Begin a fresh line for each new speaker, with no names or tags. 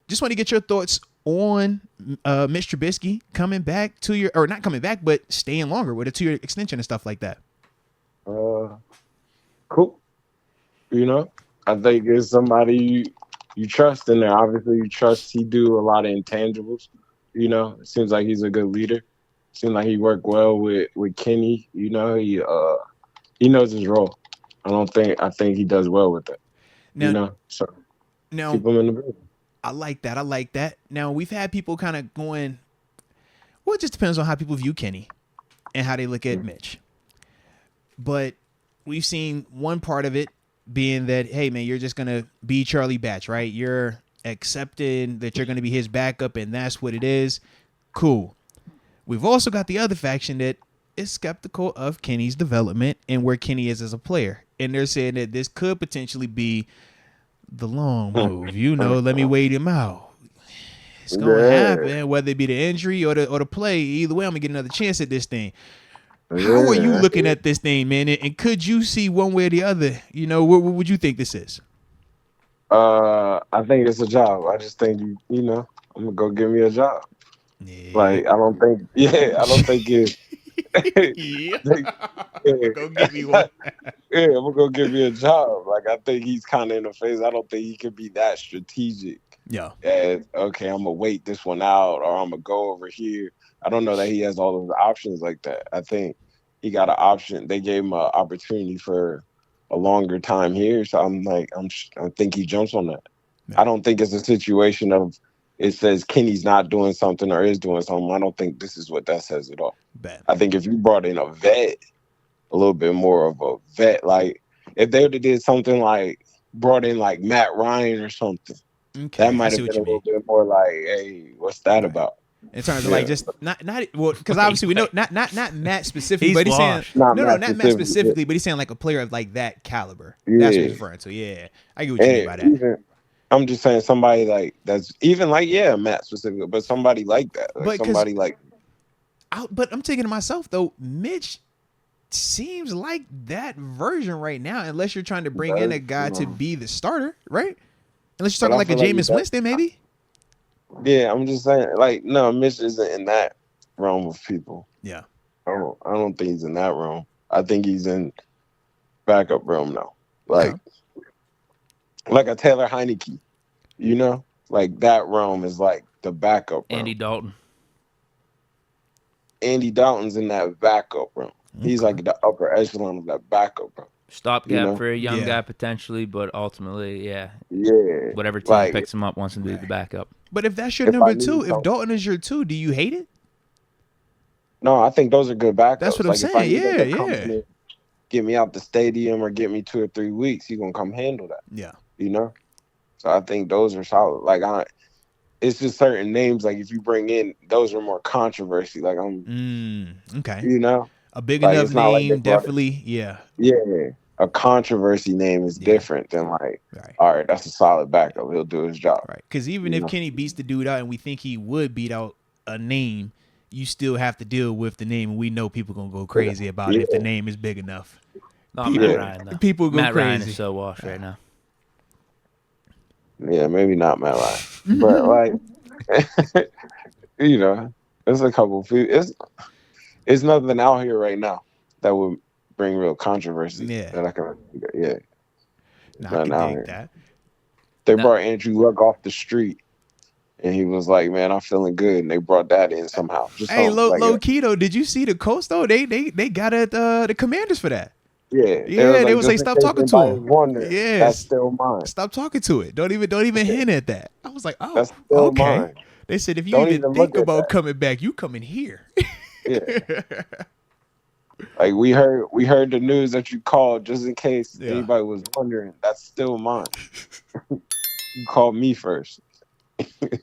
just want to get your thoughts on Mitch Trubisky coming back or not coming back, but staying longer with a 2-year extension and stuff like that.
Cool. You know, I think it's somebody you trust in there. Obviously, you trust he do a lot of intangibles. You know, it seems like he's a good leader. Seems like he worked well with Kenny. You know, he knows his role. I think he does well with it. You know, so keep him in the building.
I like that. Now, we've had people kind of going, well, it just depends on how people view Kenny and how they look at Mitch. But we've seen one part of it being that, hey, man, you're just going to be Charlie Batch, right? You're accepting that you're going to be his backup, and that's what it is. Cool. We've also got the other faction that is skeptical of Kenny's development and where Kenny is as a player. And they're saying that this could potentially be the long move. You know, let me wait him out. It's going to happen, whether it be the injury or the play. Either way, I'm going to get another chance at this thing. How are you looking at this thing, man? And could you see one way or the other? You know, what would you think this is?
I think it's a job. I just think, you know, I'm going to go get me a job.
Yeah.
Like, I don't think it.
Go get me one.
Yeah, I'm going to go get me a job. Like, I think he's kind of in the phase. I don't think he could be that strategic.
Yeah.
As, okay, I'm going to wait this one out or I'm going to go over here. I don't know that he has all those options like that. I think he got an option. They gave him an opportunity for a longer time here. So I think he jumps on that. Yeah. I don't think it's a situation of it says Kenny's not doing something or is doing something. I don't think this is what that says at all.
Bad.
I think if you brought in a vet, a little bit more of a vet, like if they would have did something like brought in like Matt Ryan or something, that might have been a little bit more like, hey, what's that about?
In terms of like just not well, because obviously we know not Matt specifically, but he's saying
not Matt
specifically, but he's saying like a player of like that caliber. That's what he's referring to. Yeah, I get what you mean by that.
I'm just saying somebody like that's even like Matt specifically, but somebody like that, like somebody like.
But I'm thinking to myself though, Mitch seems like that version right now, unless you're trying to bring in a guy to be the starter, right? Unless you're talking like a Jameis Winston, maybe.
Yeah, I'm just saying, like, no, Mitch isn't in that realm of people.
Yeah,
I don't think he's in that realm. I think he's in backup realm now, like a Taylor Heineke, you know, like that realm is like the backup realm. Andy Dalton's in that backup realm. He's like the upper echelon of that backup realm.
Stopgap for a young guy potentially, but ultimately, whatever team picks him up wants him to be the backup.
But if that's your number two, if Dalton is your two, do you hate it?
No, I think those are good backups.
That's what I'm saying. Yeah.
Get me out the stadium or get me 2 or 3 weeks. He's gonna come handle that.
Yeah.
You know. So I think those are solid. Like it's just certain names. Like if you bring in, those are more controversy. Like
okay.
You know.
A big enough name, definitely. Yeah.
Yeah. A controversy name is different than like, all right, that's a solid backup. He'll do his job.
Right. Because even if Kenny beats the dude out and we think he would beat out a name, you still have to deal with the name. And we know people going to go crazy about it if the name is big enough.
Not Matt Ryan, though.
People go
Matt
crazy.
Ryan is so washed right now.
Yeah, maybe not Matt Ryan. But like, you know, there's a couple people. It's nothing out here right now that would bring real controversy.
Yeah.
That I can,
I can dig that.
They brought Andrew Luck off the street, and he was like, "Man, I'm feeling good," and they brought that in somehow. Just
low key though. Did you see the Colts though? They got at the Commanders for that.
Yeah,
they was like, stop talking to him.
Yeah, that's still mine.
Stop talking to it. Don't even hint at that. I was like, oh,
that's still
okay.
Mine.
They said if you even think about coming back, you coming here.
Yeah. Like we heard the news that you called just in case anybody was wondering. That's still mine. You called me first.